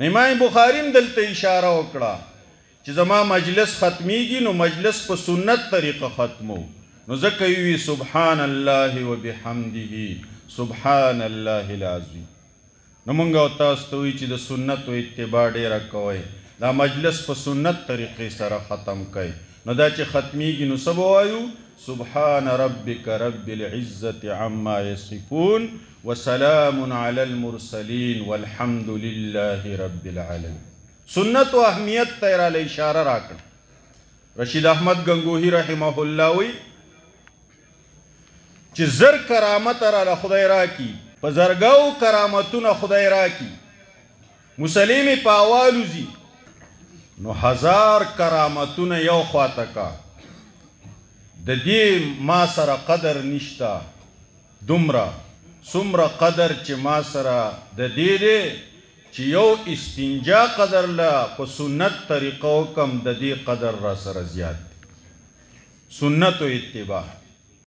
امام بخاری هم دلته اشاره وکړه چې زما مجلس ختمیږي نو مجلس په سنت طریقه ختمو نو ځکه وی سبحان الله وبحمده سبحان الله العظیم. نو مونږ او تاسو ته وی چې د سنت او اتباع ډیره کوئ، دا مجلس په سنت طریقې سره ختم کړئ. نو دا چې ختمیږي نو څه به وایو؟ سبحان ربک رب العزة عما یصفون وسلام علی المرسلین والحمد لله رب العالمین. سنت و اهمیت ته راله اشاره راکړه. رشید احمد گنگوهی رحمه الله وی چې زر کرامت راله خدای راکی، په زرګاو کرامتونه خدای راکی، مسلم په اوالوزی نو 1000 کرامتونه یو خواته کا، د دې ما سره قدر نشتا دومره څومره قدر چې ما سره د دې دی چې یو استنجا قدر لا په سنت طریقه وکم، د دې قدر را سره زیات. سنت و اتباع